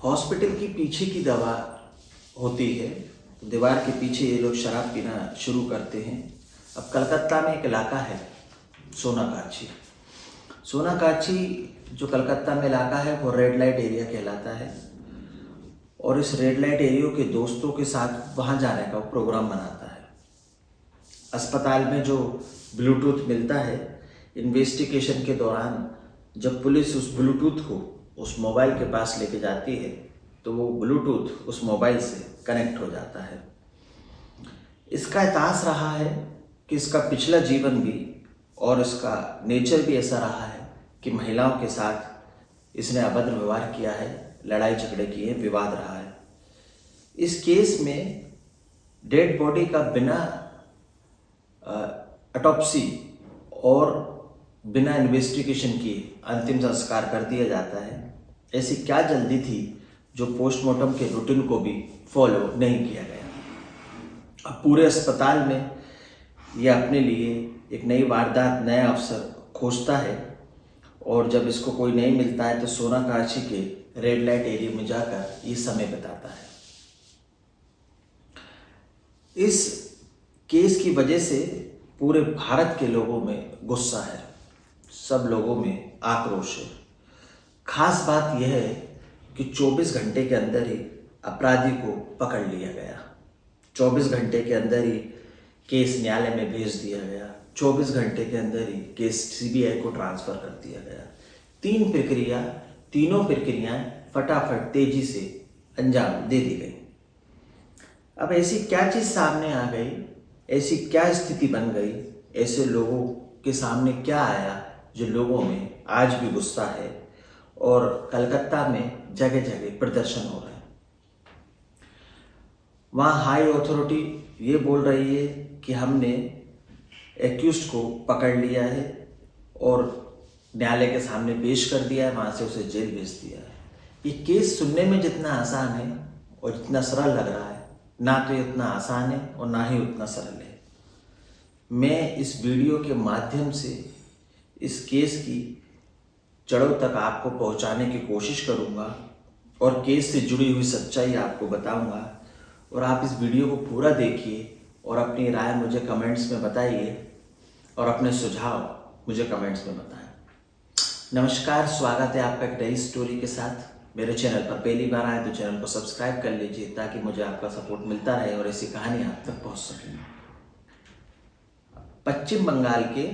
Hospital की पीछे की दवा होती है तो दीवार के पीछे ये लोग शराब पीना शुरू करते हैं। अब कलकत्ता में एक इलाका है सोनागाछी। सोनागाछी जो कलकत्ता में इलाका है वो रेड लाइट एरिया कहलाता है और इस रेड लाइट एरिया के दोस्तों के साथ वहाँ जाने का वो प्रोग्राम बनाता है। अस्पताल में जो ब्लूटूथ मिलता है, इन्वेस्टिगेशन के दौरान जब पुलिस उस ब्लूटूथ को उस मोबाइल के पास लेके जाती है तो वो ब्लूटूथ उस मोबाइल से कनेक्ट हो जाता है। इसका इतिहास रहा है कि इसका पिछला जीवन भी और इसका नेचर भी ऐसा रहा है कि महिलाओं के साथ इसने अभद्र व्यवहार किया है, लड़ाई झगड़े किए, विवाद रहा है। इस केस में डेड बॉडी का बिना ऑटोप्सी और बिना इन्वेस्टिगेशन किए अंतिम संस्कार कर दिया जाता है। ऐसी क्या जल्दी थी जो पोस्टमार्टम के रूटीन को भी फॉलो नहीं किया गया। अब पूरे अस्पताल में ये अपने लिए एक नई वारदात, नया अवसर खोजता है और जब इसको कोई नहीं मिलता है तो सोनागाछी के रेड लाइट एरिया में जाकर ये समय बिताता है। इस केस की वजह से पूरे भारत के लोगों में गुस्सा है, सब लोगों में आक्रोश है। खास बात यह है कि 24 घंटे के अंदर ही अपराधी को पकड़ लिया गया। 24 घंटे के अंदर ही केस न्यायालय में भेज दिया गया। 24 घंटे के अंदर ही केस सीबीआई को ट्रांसफर कर दिया गया। तीनों प्रक्रियाएं फटाफट तेजी से अंजाम दे दी गई। अब ऐसी क्या चीज सामने आ गई, ऐसी क्या स्थिति बन गई, ऐसे लोगों के सामने क्या आया जो लोगों में आज भी गुस्सा है और कलकत्ता में जगह जगह प्रदर्शन हो रहे हैं। वहाँ हाई अथॉरिटी ये बोल रही है कि हमने एक्यूज्ड को पकड़ लिया है और न्यायालय के सामने पेश कर दिया है, वहाँ से उसे जेल भेज दिया है। ये केस सुनने में जितना आसान है और जितना सरल लग रहा है, ना तो ये उतना आसान है और ना ही उतना सरल है। मैं इस वीडियो के माध्यम से इस केस की जड़ों तक आपको पहुंचाने की कोशिश करूंगा और केस से जुड़ी हुई सच्चाई आपको बताऊंगा और आप इस वीडियो को पूरा देखिए और अपनी राय मुझे कमेंट्स में बताइए और अपने सुझाव मुझे कमेंट्स में बताएं। नमस्कार, स्वागत है आपका एक नई स्टोरी के साथ। मेरे चैनल पर पहली बार आए तो चैनल को सब्सक्राइब कर लीजिए ताकि मुझे आपका सपोर्ट मिलता रहे और ऐसी कहानी आप तक पहुंच सके। पश्चिम बंगाल के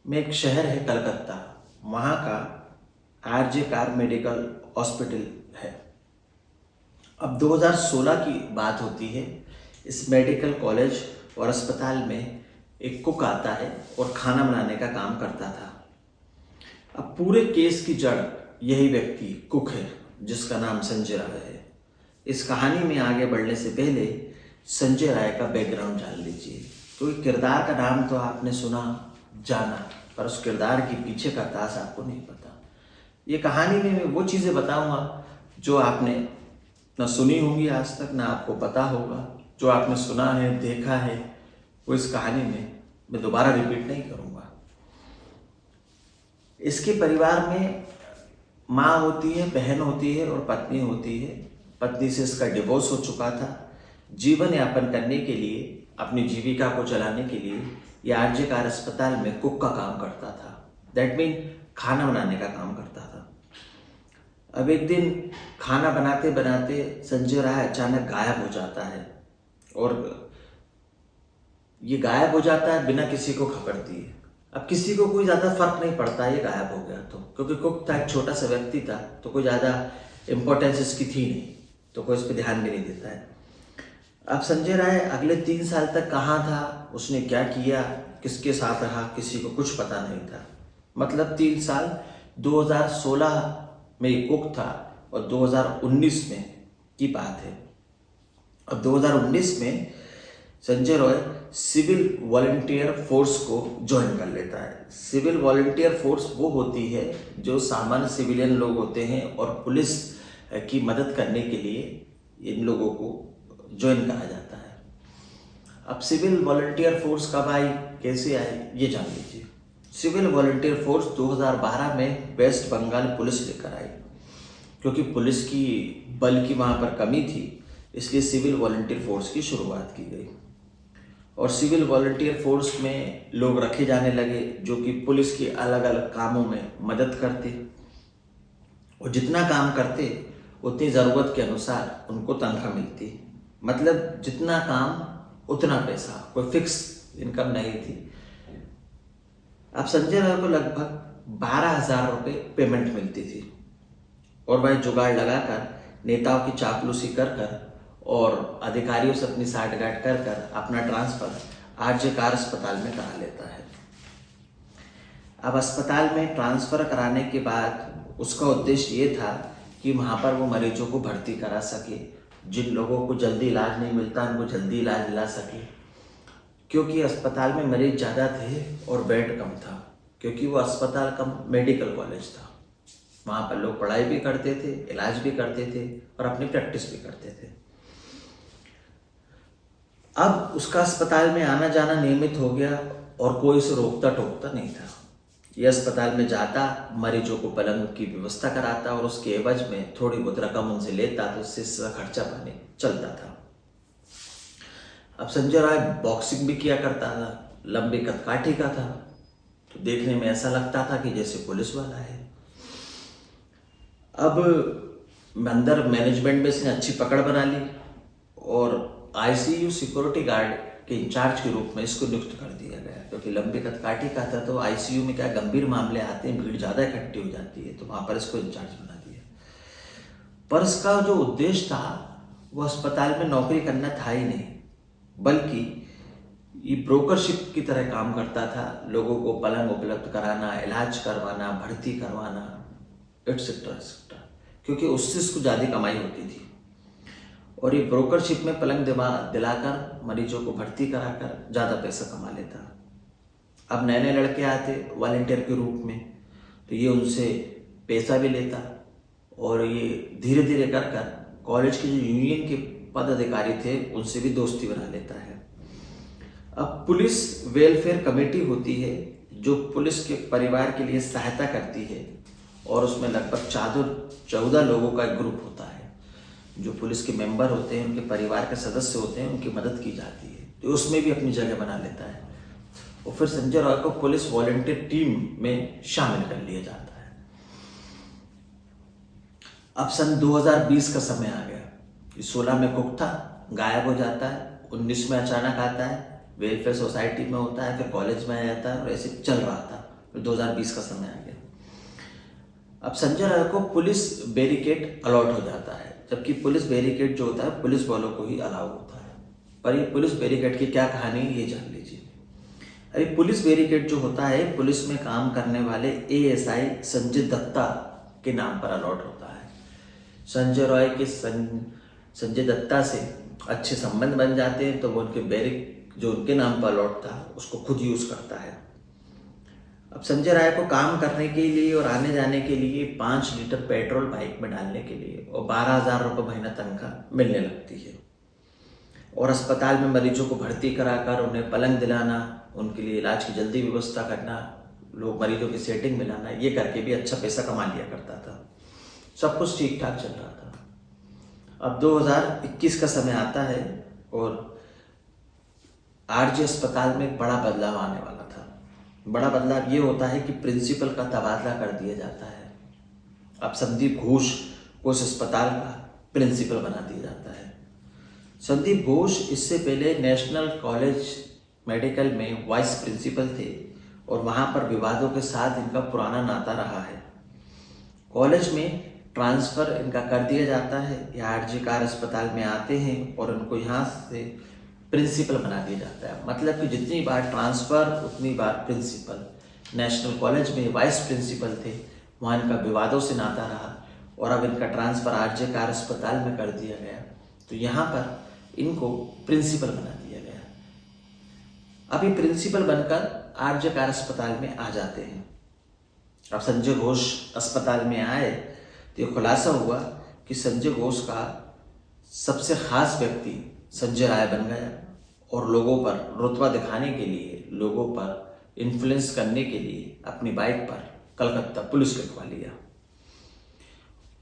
में एक शहर है कलकत्ता, वहाँ का आरजे कार मेडिकल हॉस्पिटल है। अब 2016 की बात होती है। इस मेडिकल कॉलेज और अस्पताल में एक कुक आता है और खाना बनाने का काम करता था। अब पूरे केस की जड़ यही व्यक्ति कुक है जिसका नाम संजय राय है। इस कहानी में आगे बढ़ने से पहले संजय राय का बैकग्राउंड जान लीजिए, क्योंकि किरदार का नाम तो आपने सुना, जाना, पर उस किरदार के पीछे का तास आपको नहीं पता। ये कहानी में मैं वो चीज़ें बताऊंगा जो आपने ना सुनी होंगी आज तक, ना आपको पता होगा। जो आपने सुना है, देखा है, वो इस कहानी में मैं दोबारा रिपीट नहीं करूंगा। इसके परिवार में माँ होती है, बहन होती है और पत्नी होती है। पत्नी से इसका डिवोर्स हो चुका था। जीवन यापन करने के लिए, अपनी जीविका को चलाने के लिए ये आरजे कार अस्पताल में कुक का काम करता था। दैट मीन खाना बनाने का काम करता था। अब एक दिन खाना बनाते बनाते संजय राय अचानक गायब हो जाता है और ये गायब हो जाता है बिना किसी को खबर दिए। अब किसी को कोई ज़्यादा फर्क नहीं पड़ता ये गायब हो गया तो, क्योंकि कुक था, एक छोटा सा व्यक्ति था, तो कोई ज़्यादा इम्पोर्टेंस इसकी थी नहीं, तो कोई इस पर ध्यान भी नहीं देता है। अब संजय राय अगले 3 साल तक कहाँ था, उसने क्या किया, किसके साथ रहा, किसी को कुछ पता नहीं था। मतलब 3 साल 2016 में ये कुक था और 2019 में की बात है। अब 2019 में Sanjay Rai civil volunteer force को ज्वाइन कर लेता है। सिविल वॉलंटियर फोर्स वो होती है जो सामान्य सिविलियन लोग होते हैं और पुलिस की मदद करने के लिए इन लोगों को ज्वाइन करा जाता है। अब सिविल वॉलंटियर फोर्स कब आई, कैसे आई, ये जान लीजिए। सिविल वॉलंटियर फोर्स 2012 में वेस्ट बंगाल पुलिस लेकर आई, क्योंकि पुलिस की बल की वहाँ पर कमी थी, इसलिए सिविल वॉलंटियर फोर्स की शुरुआत की गई। और सिविल वॉलंटियर फोर्स में लोग रखे जाने लगे जो कि पुलिस के अलग अलग कामों में मदद करते, और जितना काम करते उतनी ज़रूरत के अनुसार उनको तनख्वाह मिलती। मतलब जितना काम उतना पैसा, कोई फिक्स इनकम नहीं थी। अब संजय राय को लगभग 12,000 रुपये पेमेंट मिलती थी, और वह जुगाड़ लगाकर नेताओं की चापलूसी कर कर और अधिकारियों से अपनी साठगांठ कर कर अपना ट्रांसफ़र आरजे कार अस्पताल में करा लेता है। अब अस्पताल में ट्रांसफ़र कराने के बाद उसका उद्देश्य ये था कि वहाँ पर वो मरीजों को भर्ती करा सके, जिन लोगों को जल्दी इलाज नहीं मिलता उनको जल्दी इलाज दिला सके, क्योंकि अस्पताल में मरीज ज़्यादा थे और बेड कम था, क्योंकि वो अस्पताल कम मेडिकल कॉलेज था। वहाँ पर लोग पढ़ाई भी करते थे, इलाज भी करते थे और अपनी प्रैक्टिस भी करते थे। अब उसका अस्पताल में आना जाना नियमित हो गया और कोई उसे रोकता टोकता नहीं था। ये अस्पताल में जाता, मरीजों को पलंग की व्यवस्था कराता और उसके एवज में थोड़ी बहुत रकम उनसे लेता, तो उससे खर्चा पानी चलता था। अब संजय राय बॉक्सिंग भी किया करता था, लंबी कदकाठी का था, तो देखने में ऐसा लगता था कि जैसे पुलिस वाला है। अब अंदर मैनेजमेंट में इसने अच्छी पकड़ बना ली और आईसीयू सिक्योरिटी गार्ड के इंचार्ज के रूप में इसको नियुक्त कर दिया गया, क्योंकि लंबी कदकाठी का था। तो आईसीयू में क्या गंभीर मामले आते हैं, भीड़ ज़्यादा इकट्ठी हो जाती है, तो वहाँ पर इसको इंचार्ज बना दिया। पर इसका जो उद्देश्य था वो अस्पताल में नौकरी करना था ही नहीं, बल्कि ये ब्रोकरशिप की तरह काम करता था। लोगों को पलंग उपलब्ध कराना, इलाज करवाना, भर्ती करवाना, एटसेट्रा एटसेट्रा, क्योंकि उससे इसको ज़्यादा कमाई होती थी। और ये ब्रोकरशिप में पलंग दिलाकर मरीजों को भर्ती कराकर ज़्यादा पैसा कमा लेता। अब नए नए लड़के आते वॉलंटियर के रूप में, तो ये उनसे पैसा भी लेता और ये धीरे धीरे कर कर कॉलेज के जो यूनियन के पदाधिकारी थे उनसे भी दोस्ती बना लेता है। अब पुलिस वेलफेयर कमेटी होती है जो पुलिस के परिवार के लिए सहायता करती है, और उसमें लगभग 14 लोगों का एक ग्रुप होता है। जो पुलिस के मेंबर होते हैं, उनके परिवार के सदस्य होते हैं, उनकी मदद की जाती है, तो उसमें भी अपनी जगह बना लेता है। और फिर संजय राय को पुलिस वॉलंटियर टीम में शामिल कर लिया जाता है। अब सन 2020 का समय आ गया। 16 में कुक था, गायब हो जाता है, 19 में अचानक आता है, वेलफेयर सोसाइटी में होता है, फिर कॉलेज में आ जाता है, और ऐसे चल रहा था। फिर 2020 का समय आ गया। अब संजय राय को पुलिस बैरिकेड अलॉट हो जाता है, जबकि पुलिस बैरिकेड जो होता है पुलिस वालों को ही अलाउ होता है। पर ये पुलिस बैरिकेड की क्या कहानी है ये जान लीजिए। अरे पुलिस बैरिकेड जो होता है पुलिस में काम करने वाले एएसआई संजय दत्ता के नाम पर अलॉट होता है। संजय राय के संजय दत्ता से अच्छे संबंध बन जाते हैं, तो वो उनके बैरिक जो उनके नाम पर अलॉट था उसको खुद यूज़ करता है। अब संजय राय को काम करने के लिए और आने जाने के लिए 5 लीटर पेट्रोल बाइक में डालने के लिए और 12,000 रुपये महीना तनख्वाह मिलने लगती है। और अस्पताल में मरीजों को भर्ती कराकर उन्हें पलंग दिलाना, उनके लिए इलाज की जल्दी व्यवस्था करना, लोग मरीजों की सेटिंग में लाना, ये करके भी अच्छा पैसा कमा लिया करता था। सब कुछ ठीक ठाक चल रहा था। अब 2021 का समय आता है और आरजे अस्पताल में एक बड़ा बदलाव आने वाला था। बड़ा बदलाव ये होता है कि प्रिंसिपल का तबादला कर दिया जाता है। अब संदीप घोष को उस अस्पताल का प्रिंसिपल बना दिया जाता है। संदीप घोष इससे पहले नेशनल कॉलेज मेडिकल में वाइस प्रिंसिपल थे और वहाँ पर विवादों के साथ इनका पुराना नाता रहा है। कॉलेज में ट्रांसफ़र इनका कर दिया जाता है, ये आरजे कार अस्पताल में आते हैं और उनको यहाँ से प्रिंसिपल बना दिया जाता है। मतलब कि जितनी बार ट्रांसफ़र उतनी बार प्रिंसिपल। नेशनल कॉलेज में वाइस प्रिंसिपल थे, वहाँ इनका विवादों से नाता रहा और अब इनका ट्रांसफ़र आरजे कार अस्पताल में कर दिया गया, तो यहाँ पर इनको प्रिंसिपल बना दिया गया। अब ये प्रिंसिपल बनकर आरजे कार अस्पताल में आ जाते हैं। अब संजय घोष अस्पताल में आए तो ये खुलासा हुआ कि संजय घोष का सबसे खास व्यक्ति संजय राय बन गया और लोगों पर रुतबा दिखाने के लिए, लोगों पर इन्फ्लुएंस करने के लिए अपनी बाइक पर कलकत्ता पुलिस लिखवा लिया।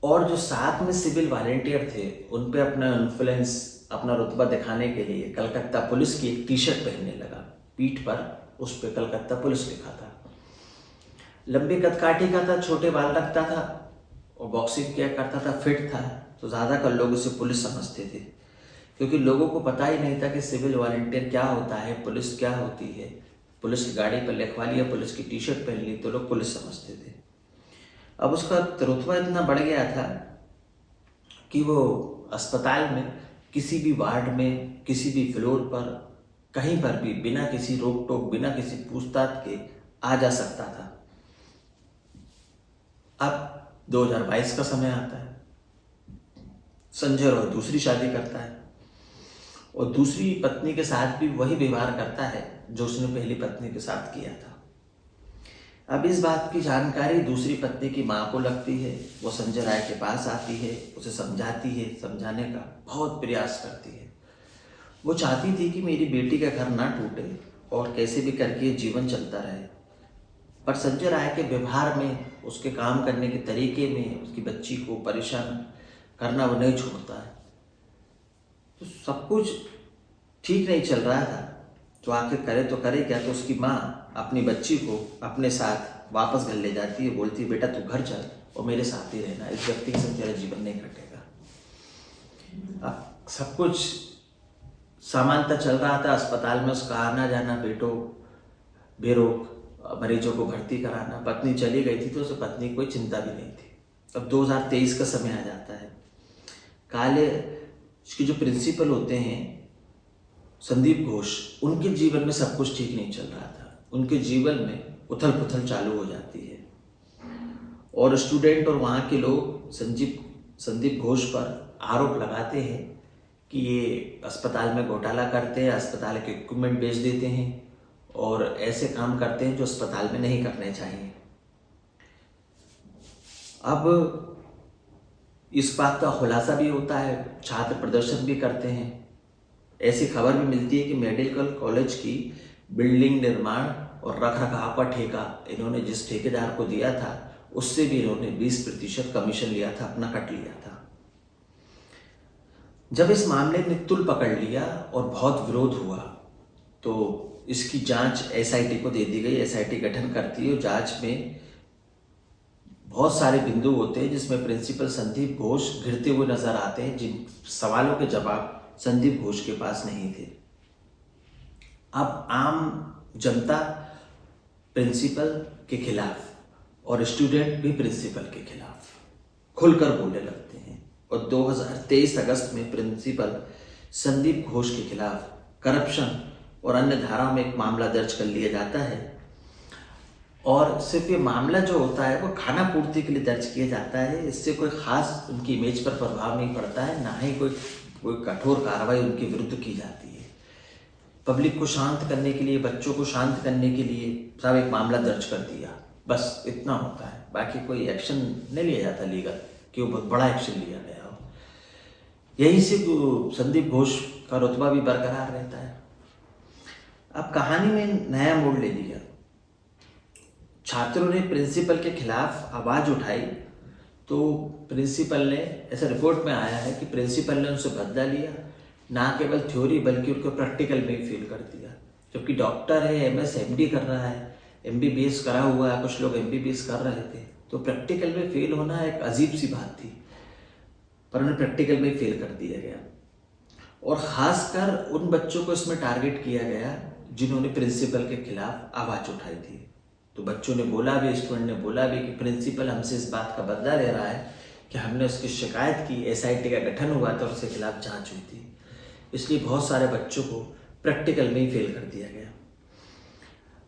और जो साथ में सिविल वॉलेंटियर थे उन पे अपना इन्फ्लुएंस, अपना रुतबा दिखाने के लिए कलकत्ता पुलिस की एक टी शर्ट पहनने लगा। पीठ पर उस पर कलकत्ता पुलिस लिखा था। लंबी कदकाठी का था, छोटे बाल रखता था और बॉक्सिंग किया करता था, फिट था। तो ज़्यादातर लोग उसे पुलिस समझते थे, क्योंकि लोगों को पता ही नहीं था कि सिविल वॉलेंटियर क्या होता है, पुलिस क्या होती है। पुलिस की गाड़ी पर लिखवा लिया, पुलिस की टी शर्ट पहन ली तो लोग पुलिस समझते थे। अब उसका रुतबा इतना बढ़ गया था कि वो अस्पताल में किसी भी वार्ड में, किसी भी फ्लोर पर, कहीं पर भी बिना किसी रोक टोक, बिना किसी पूछताछ के आ जा सकता था। अब 2022 का समय आता है, संजय राउत दूसरी शादी करता है और दूसरी पत्नी के साथ भी वही व्यवहार करता है जो उसने पहली पत्नी के साथ किया था। अब इस बात की जानकारी दूसरी पत्नी की माँ को लगती है। वो संजय राय के पास आती है, उसे समझाती है, समझाने का बहुत प्रयास करती है। वो चाहती थी कि मेरी बेटी का घर ना टूटे और कैसे भी करके जीवन चलता रहे, पर संजय राय के व्यवहार में, उसके काम करने के तरीके में, उसकी बच्ची को परेशान करना वो नहीं छोड़ता है। तो सब कुछ ठीक नहीं चल रहा था, तो आखिर करे तो करे क्या। तो उसकी माँ अपनी बच्ची को अपने साथ वापस घर ले जाती है, बोलती है बेटा तू घर चल और मेरे साथ ही रहना, इस व्यक्ति के साथ तेरा जीवन नहीं कटेगा। अब सब कुछ सामान्यतः चल रहा था। अस्पताल में उसका आना जाना, बेरोक मरीजों को भर्ती कराना। पत्नी चली गई थी तो उसे पत्नी की कोई चिंता भी नहीं थी। अब 2023 का समय आ जाता है। कॉलेज के जो प्रिंसिपल होते हैं संदीप घोष, उनके जीवन में सब कुछ ठीक नहीं चल रहा था। उनके जीवन में उथल पुथल चालू हो जाती है और स्टूडेंट और वहाँ के लोग संदीप घोष पर आरोप लगाते हैं कि ये अस्पताल में घोटाला करते हैं, अस्पताल के इक्विपमेंट बेच देते हैं और ऐसे काम करते हैं जो अस्पताल में नहीं करने चाहिए। अब इस बात का खुलासा भी होता है, छात्र प्रदर्शन भी करते हैं। ऐसी खबर भी मिलती है कि मेडिकल कॉलेज की बिल्डिंग निर्माण और रखरखाव का ठेका इन्होंने जिस ठेकेदार को दिया था उससे भी इन्होंने 20% कमीशन लिया था, अपना कट लिया था। जब इस मामले ने तुल पकड़ लिया और बहुत विरोध हुआ तो इसकी जांच एसआईटी को दे दी गई। एसआईटी गठन करती है और जांच में बहुत सारे बिंदु होते हैं जिसमें प्रिंसिपल संदीप घोष घिरते हुए नजर आते हैं, जिन सवालों के जवाब संदीप घोष के पास नहीं थे। अब आम जनता प्रिंसिपल के खिलाफ और स्टूडेंट भी प्रिंसिपल के खिलाफ खुलकर बोलने लगते हैं और 2023 अगस्त में प्रिंसिपल संदीप घोष के खिलाफ करप्शन और अन्य धाराओं में एक मामला दर्ज कर लिया जाता है। और सिर्फ ये मामला जो होता है वो खाना पूर्ति के लिए दर्ज किया जाता है। इससे कोई खास उनकी इमेज पर प्रभाव नहीं पड़ता है, ना ही कोई कठोर कार्रवाई उनके विरुद्ध की जाती है। पब्लिक को शांत करने के लिए, बच्चों को शांत करने के लिए सब एक मामला दर्ज कर दिया, बस इतना होता है। बाकी कोई एक्शन नहीं लिया जाता लीगल कि वो बहुत बड़ा एक्शन लिया गया हो। यहीं से संदीप घोष का रुतबा भी बरकरार रहता है। अब कहानी में नया मोड़ ले लिया। छात्रों ने प्रिंसिपल के खिलाफ आवाज उठाई तो प्रिंसिपल ने, ऐसा रिपोर्ट में आया है कि प्रिंसिपल ने उनसे बदला लिया, ना केवल थ्योरी बल्कि उनको प्रैक्टिकल में ही फेल कर दिया। जबकि डॉक्टर है, एमएस एमडी कर रहा है, एमबीबीएस करा हुआ है, कुछ लोग एमबीबीएस कर रहे थे, तो प्रैक्टिकल में फेल होना एक अजीब सी बात थी, पर उन्हें प्रैक्टिकल में फेल कर दिया गया। और खासकर उन बच्चों को इसमें टारगेट किया गया जिन्होंने प्रिंसिपल के खिलाफ आवाज उठाई थी। तो बच्चों ने बोला भी, स्टूडेंट ने बोला भी कि प्रिंसिपल हमसे इस बात का बदला ले रहा है कि हमने उसकी शिकायत की, एसआईटी का गठन हुआ था और उसके खिलाफ जांच हुई थी, इसलिए बहुत सारे बच्चों को प्रैक्टिकल में ही फेल कर दिया गया।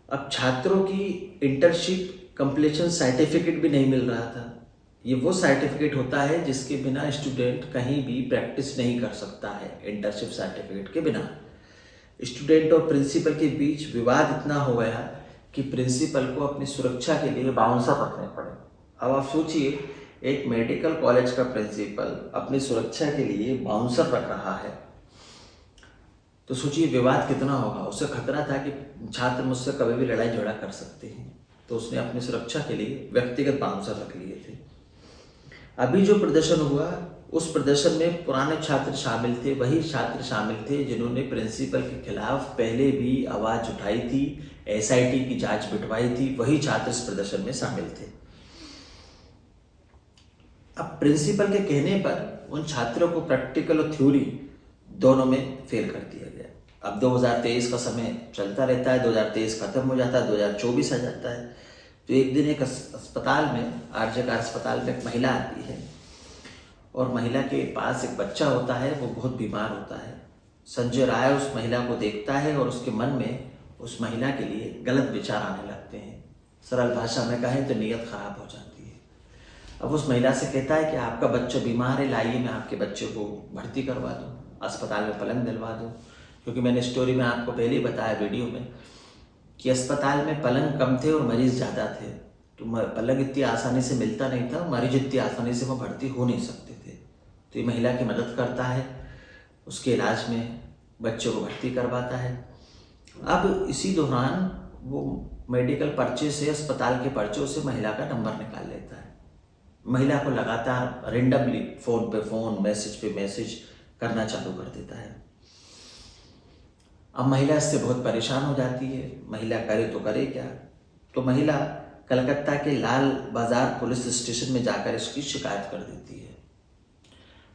अब छात्रों की इंटर्नशिप कंप्लीशन सर्टिफिकेट भी नहीं मिल रहा था। ये वो सर्टिफिकेट होता है जिसके बिना स्टूडेंट कहीं भी प्रैक्टिस नहीं कर सकता है। इंटर्नशिप सर्टिफिकेट के बिना स्टूडेंट और प्रिंसिपल के बीच विवाद इतना हो गया कि प्रिंसिपल को अपनी सुरक्षा के लिए बाउंसर रखने पड़े। अब आप सोचिए, एक मेडिकल कॉलेज का प्रिंसिपल अपनी सुरक्षा के लिए बाउंसर रख रहा है, तो सोचिए विवाद कितना होगा। उसे खतरा था कि छात्र मुझसे कभी भी लड़ाई झगड़ा कर सकते हैं, तो उसने अपनी सुरक्षा के लिए व्यक्तिगत बाउंसर रख लिए थे। अभी जो प्रदर्शन हुआ उस प्रदर्शन में पुराने छात्र शामिल थे, वही छात्र शामिल थे जिन्होंने प्रिंसिपल के खिलाफ पहले भी आवाज उठाई थी, एसआईटी की जांच बिठवाई थी, वही छात्र इस प्रदर्शन में शामिल थे। अब प्रिंसिपल के कहने पर उन छात्रों को प्रैक्टिकल और थ्योरी दोनों में फेल कर दिया गया। अब 2023 का समय चलता रहता है, 2023 खत्म हो जाता है, 2024 आ जाता है। तो एक दिन एक अस्पताल में, आरजेकर अस्पताल में एक महिला आती है और महिला के पास एक बच्चा होता है, वो बहुत बीमार होता है। संजय राय उस महिला को देखता है और उसके मन में उस महिला के लिए गलत विचार आने लगते हैं। सरल भाषा में कहें तो नीयत खराब हो जाती है। अब उस महिला से कहता है कि आपका बच्चा बीमार है, लाइए मैं आपके बच्चे को भर्ती करवा दूँ, अस्पताल में पलंग दिलवा दूँ। क्योंकि मैंने स्टोरी में आपको पहले ही बताया वीडियो में कि अस्पताल में पलंग कम थे और मरीज ज़्यादा थे, तो पलंग इतनी आसानी से मिलता नहीं था, मरीज इतनी आसानी से वो भर्ती हो नहीं सकते थे। तो ये महिला की मदद करता है, उसके इलाज में बच्चे को भर्ती करवाता है। अब इसी दौरान वो मेडिकल पर्चे से, अस्पताल के पर्चों से महिला का नंबर निकाल लेता है। महिला को लगातार रेंडमली फ़ोन पे फ़ोन, मैसेज पे मैसेज करना चालू कर देता है। अब महिला इससे बहुत परेशान हो जाती है। महिला करे तो करे क्या? तो महिला कलकत्ता के लाल बाज़ार पुलिस स्टेशन में जाकर इसकी शिकायत कर देती है।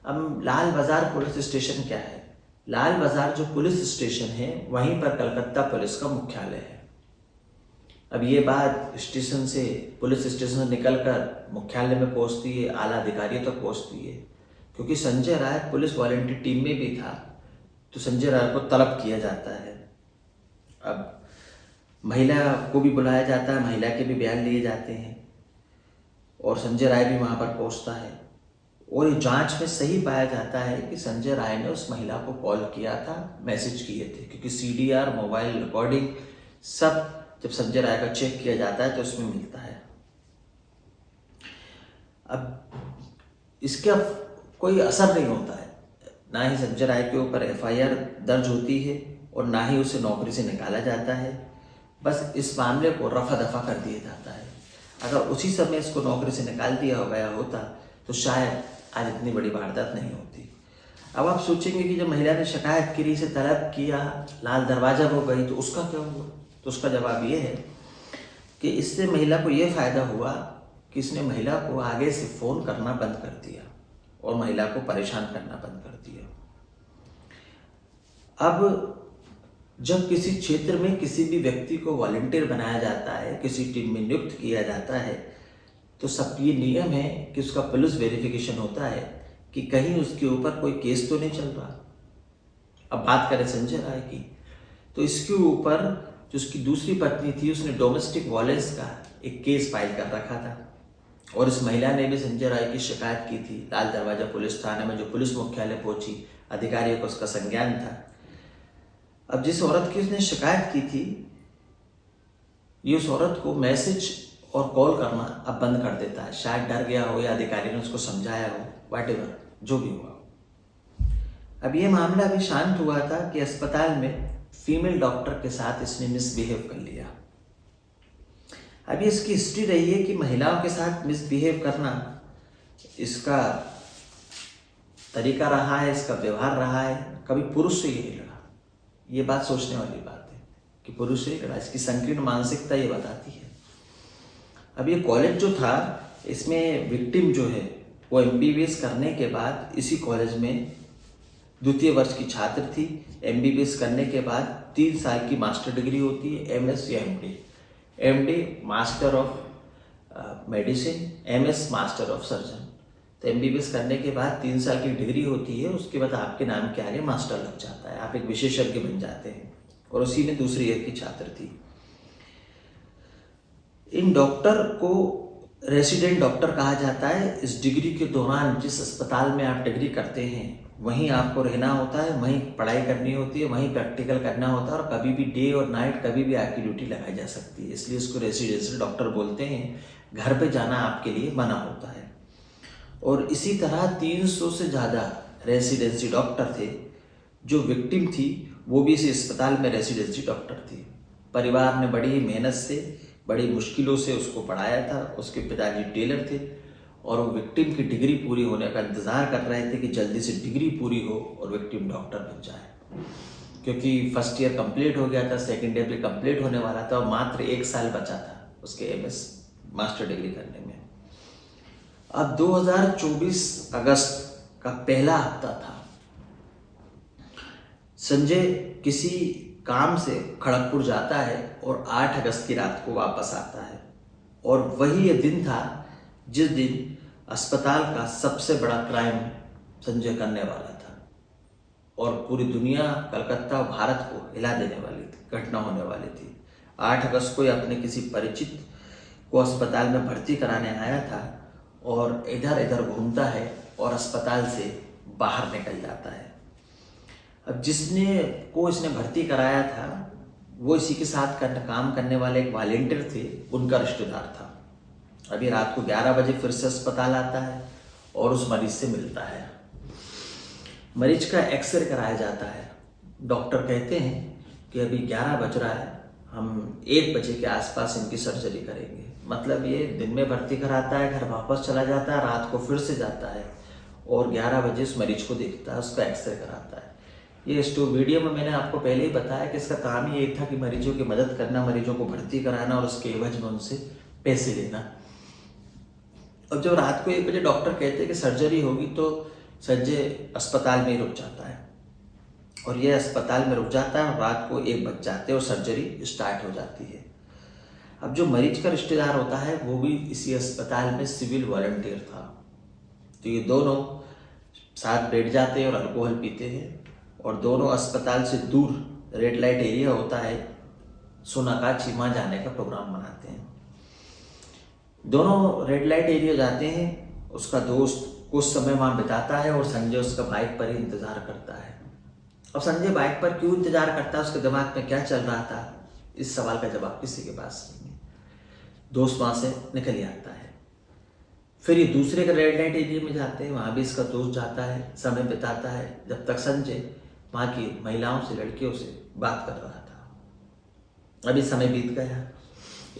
अब लाल बाज़ार पुलिस स्टेशन क्या है? लाल बाज़ार जो पुलिस स्टेशन है वहीं पर कलकत्ता पुलिस का मुख्यालय है। अब ये बात स्टेशन से, पुलिस स्टेशन से निकलकर मुख्यालय में पहुंचती है, आला अधिकारियों तक पहुंचती है। क्योंकि Sanjay Rai police volunteer team में भी था, तो संजय राय को तलब किया जाता है। अब महिला को भी बुलाया जाता है, महिला के भी बयान लिए जाते हैं और संजय राय भी वहाँ पर पहुँचता है। और ये जांच में सही पाया जाता है कि संजय राय ने उस महिला को कॉल किया था, मैसेज किए थे। क्योंकि सीडीआर, मोबाइल रिकॉर्डिंग सब जब संजय राय का चेक किया जाता है तो उसमें मिलता है। अब इसका कोई असर नहीं होता है, ना ही संजय राय के ऊपर एफआईआर दर्ज होती है और ना ही उसे नौकरी से निकाला जाता है। बस इस मामले को रफा दफा कर दिया जाता है। अगर उसी समय इसको नौकरी से निकाल दिया गया होता तो शायद आज इतनी बड़ी वारदात नहीं होती। अब आप सोचेंगे कि जब महिला ने शिकायत करी, से तलब किया, लाल दरवाजा हो गई, तो उसका क्या हुआ? तो उसका जवाब ये है कि इससे महिला को ये फ़ायदा हुआ कि इसने महिला को आगे से फ़ोन करना बंद कर दिया और महिला को परेशान करना बंद कर दिया। अब जब किसी क्षेत्र में किसी भी व्यक्ति को वॉलंटियर बनाया जाता है, किसी टीम में नियुक्त किया जाता है, तो सब ये नियम है कि उसका पुलिस वेरिफिकेशन होता है कि कहीं उसके ऊपर कोई केस तो नहीं चल रहा। अब बात करें संजय राय की, तो इसके ऊपर जो उसकी दूसरी पत्नी थी, उसने डोमेस्टिक वायलेंस का एक केस फाइल कर रखा था और इस महिला ने भी संजय राय की शिकायत की थी लाल दरवाजा पुलिस थाने में। जो पुलिस मुख्यालय पहुंची, अधिकारियों को उसका संज्ञान था। अब जिस औरत की उसने शिकायत की थी, ये उस औरत को मैसेज और कॉल करना अब बंद कर देता है। शायद डर गया हो या अधिकारी ने उसको समझाया हो, व्हाटएवर जो भी हुआ। अब ये मामला अभी शांत हुआ था कि अस्पताल में फीमेल डॉक्टर के साथ इसने मिसबिहेव कर लिया। अभी इसकी हिस्ट्री रही है कि महिलाओं के साथ मिसबिहेव करना इसका तरीका रहा है, इसका व्यवहार रहा है। कभी पुरुष से ही नहीं लड़ा। ये बात सोचने वाली बात है कि पुरुष से ही लड़ा। इसकी संकीर्ण मानसिकता ये बताती है। अब ये कॉलेज जो था, इसमें विक्टिम जो है वो एमबीबीएस करने के बाद इसी कॉलेज में द्वितीय वर्ष की छात्र थी। एमबीबीएस करने के बाद 3 साल की मास्टर डिग्री होती है, एमएस या MD. MD master of medicine, MS master of surgeon. तो एमबीबीएस करने के बाद 3 साल की डिग्री होती है, उसके बाद आपके नाम के आगे मास्टर लग जाता है, आप एक विशेषज्ञ बन जाते हैं। और उसी में दूसरी ईयर की छात्र थी। इन डॉक्टर को रेसिडेंट डॉक्टर कहा जाता है। इस डिग्री के दौरान जिस अस्पताल में आप डिग्री करते हैं वहीं आपको रहना होता है, वहीं पढ़ाई करनी होती है, वहीं प्रैक्टिकल करना होता है और कभी भी डे और नाइट कभी भी आपकी ड्यूटी लगाई जा सकती है। इसलिए इसको रेसिडेंशियल डॉक्टर बोलते हैं। घर पे जाना आपके लिए मना होता है। और इसी तरह 300 से ज़्यादा रेसिडेंसी डॉक्टर थे। जो विक्टिम थी वो भी इस अस्पताल में रेसिडेंसी डॉक्टर थी। परिवार ने बड़ी ही मेहनत से, बड़ी मुश्किलों से उसको पढ़ाया था। उसके पिताजी टेलर थे और वो विक्टिम की डिग्री पूरी होने का इंतज़ार कर रहे थे कि जल्दी से डिग्री पूरी हो और विक्टिम डॉक्टर बन जाए, क्योंकि फर्स्ट ईयर कंप्लीट हो गया था, सेकेंड ईयर भी कंप्लीट होने वाला था और मात्र 1 साल बचा था उसके एमएस मास्टर डिग्री करने में। अब 2024 अगस्त का पहला हफ्ता था। संजय किसी काम से खड़गपुर जाता है और 8 अगस्त की रात को वापस आता है, और वही ये दिन था जिस दिन अस्पताल का सबसे बड़ा क्राइम संजय करने वाला था और पूरी दुनिया, कलकत्ता और भारत को हिला देने वाली थी, घटना होने वाली थी। 8 अगस्त को अपने किसी परिचित को अस्पताल में भर्ती कराने आया था और इधर इधर घूमता है और अस्पताल से बाहर निकल जाता है। अब इसने भर्ती कराया था वो इसी के साथ काम करने वाले एक वॉलंटियर थे, उनका रिश्तेदार था। अभी रात को 11 बजे फिर से अस्पताल आता है और उस मरीज से मिलता है। मरीज का एक्सरे कराया जाता है। डॉक्टर कहते हैं कि अभी 11 बज रहा है, हम 1 बजे के आसपास इनकी सर्जरी करेंगे। मतलब ये दिन में भर्ती कराता है, घर वापस चला जाता है, रात को फिर से जाता है और 11 बजे उस मरीज को देखता है, उसका एक्सरे कराता है। ये वीडियो में मैंने आपको पहले ही बताया कि इसका काम ही ये था कि मरीजों की मदद करना, मरीजों को भर्ती कराना और उसके एवज में उनसे पैसे लेना। अब जब रात को 1 बजे डॉक्टर कहते हैं कि सर्जरी होगी तो संजय अस्पताल में ही रुक जाता है और ये अस्पताल में रुक जाता है और रात को 1 बज जाते हैं और सर्जरी स्टार्ट हो जाती है। अब जो मरीज का रिश्तेदार होता है वो भी इसी अस्पताल में सिविल वॉलंटियर था, तो ये दोनों साथ बैठ जाते हैं और अल्कोहल पीते हैं और दोनों अस्पताल से दूर रेड लाइट एरिया होता है सोनागाछी, वहाँ जाने का प्रोग्राम बनाते हैं। दोनों रेड लाइट एरिया जाते हैं। उसका दोस्त कुछ समय वहाँ बिताता है और संजय उसका बाइक पर ही इंतज़ार करता है। अब संजय बाइक पर क्यों इंतज़ार करता है, उसके दिमाग में क्या चल रहा था, इस सवाल का जवाब किसी के पास नहीं है। दोस्त वहाँ से निकल ही आता है। फिर ये दूसरे के रेड लाइट एरिया में जाते हैं, वहाँ भी इसका दोस्त जाता है, समय बिताता है, जब तक संजय वहाँ की महिलाओं से, लड़कियों से बात कर रहा था। अभी समय बीत गया,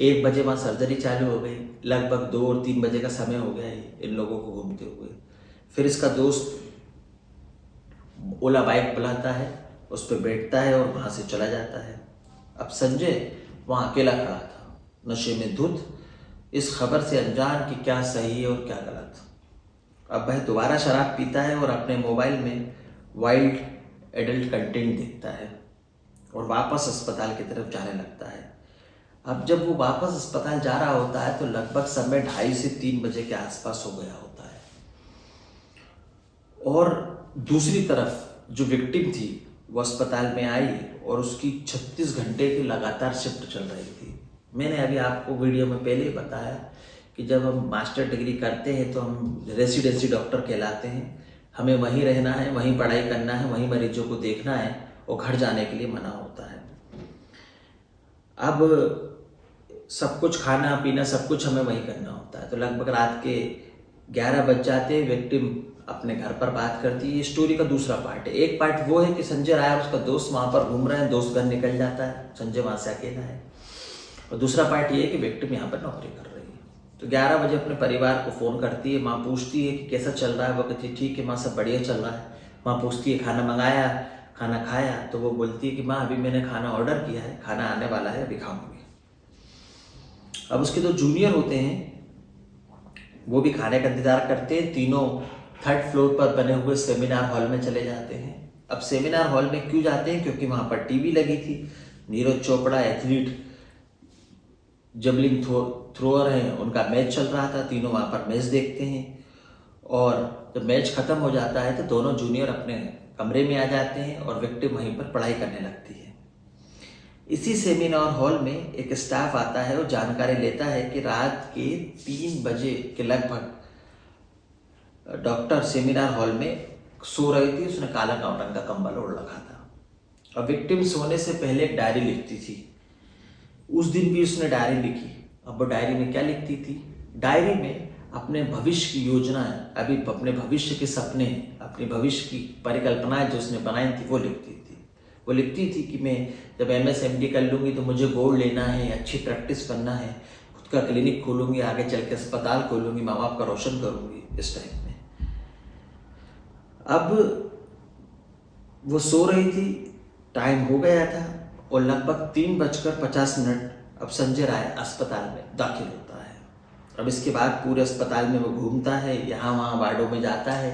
1 बजे वहाँ सर्जरी चालू हो गई, लगभग 2 और 3 बजे का समय हो गया इन लोगों को घूमते हुए। फिर इसका दोस्त ओला बाइक बुलाता है, उस पर बैठता है और वहाँ से चला जाता है। अब संजय वहाँ अकेला खड़ा था, नशे में धुत, इस खबर से अनजान कि क्या सही है और क्या गलत। अब वह दोबारा शराब पीता है और अपने मोबाइल में वाइल्ड एडल्ट कंटेंट देखता है और वापस अस्पताल की तरफ जाने लगता है। अब जब वो वापस अस्पताल जा रहा होता है तो लगभग समय 2:30 से 3 बजे के आसपास हो गया होता है और दूसरी तरफ जो विक्टिम थी वो अस्पताल में आई और उसकी 36 घंटे की लगातार शिफ्ट चल रही थी। मैंने अभी आपको वीडियो में पहले ही बताया कि जब हम मास्टर डिग्री करते हैं तो हम रेसिडेंसी डॉक्टर कहलाते हैं। हमें वहीं रहना है, वहीं पढ़ाई करना है, वहीं मरीजों को देखना है और घर जाने के लिए मना होता है। अब सब कुछ खाना पीना सब कुछ हमें वहीं करना होता है। तो लगभग रात के 11 बज जाते हैं, विक्टिम अपने घर पर बात करती है। ये स्टोरी का दूसरा पार्ट है। एक पार्ट वो है कि संजय राय और उसका दोस्त वहाँ पर घूम रहे हैं, दोस्त घर निकल जाता है, संजय वहाँ से अकेला है। और दूसरा पार्ट ये है कि विक्टिम यहाँ पर नौकरी कर रही है। तो 11 बजे अपने परिवार को फ़ोन करती है। माँ पूछती है कि कैसा चल रहा है, वो कहती है ठीक है माँ, सब बढ़िया चल रहा है। माँ पूछती है खाना मंगाया, खाना खाया, तो वो बोलती है कि माँ अभी मैंने खाना ऑर्डर किया है, खाना आने वाला है, अभी खाऊंगी। अब उसके 2 जूनियर होते हैं, वो भी खाने का इंतजार करते हैं। तीनों 3rd फ्लोर पर बने हुए सेमिनार हॉल में चले जाते हैं। अब सेमिनार हॉल में क्यों जाते हैं, क्योंकि वहाँ पर टीवी लगी थी। नीरज चोपड़ा एथलीट जबलिंग थ्रोअर हैं, उनका मैच चल रहा था। तीनों वहाँ पर मैच देखते हैं और जब मैच खत्म हो जाता है तो दोनों जूनियर अपने कमरे में आ जाते हैं और विक्टिम वहीं पर पढ़ाई करने लगती है। इसी सेमिनार हॉल में एक स्टाफ आता है और जानकारी लेता है कि रात के 3 बजे के लगभग डॉक्टर सेमिनार हॉल में सो रही थी। उसने काला रंग का कंबल ओढ़ रखा था और विक्टिम सोने से पहले एक डायरी लिखती थी। उस दिन भी उसने डायरी लिखी। अब वो डायरी में क्या लिखती थी, डायरी में अपने भविष्य की योजनाएं, अभी अपने भविष्य के सपने, अपने भविष्य की परिकल्पनाएं जो उसने बनाई थी वो लिखती थी। वो लिखती थी कि मैं जब MS MD कर लूँगी तो मुझे गोल्ड लेना है, अच्छी प्रैक्टिस करना है, खुद का क्लिनिक खोलूंगी, आगे चल के अस्पताल खोलूंगी, माँ बाप का रोशन करूंगी इस टाइप में। अब वो सो रही थी, टाइम हो गया था और लगभग 3:50 अब संजय राय अस्पताल में दाखिल होता है। अब इसके बाद पूरे अस्पताल में वो घूमता है, यहाँ वहाँ वार्डों में जाता है,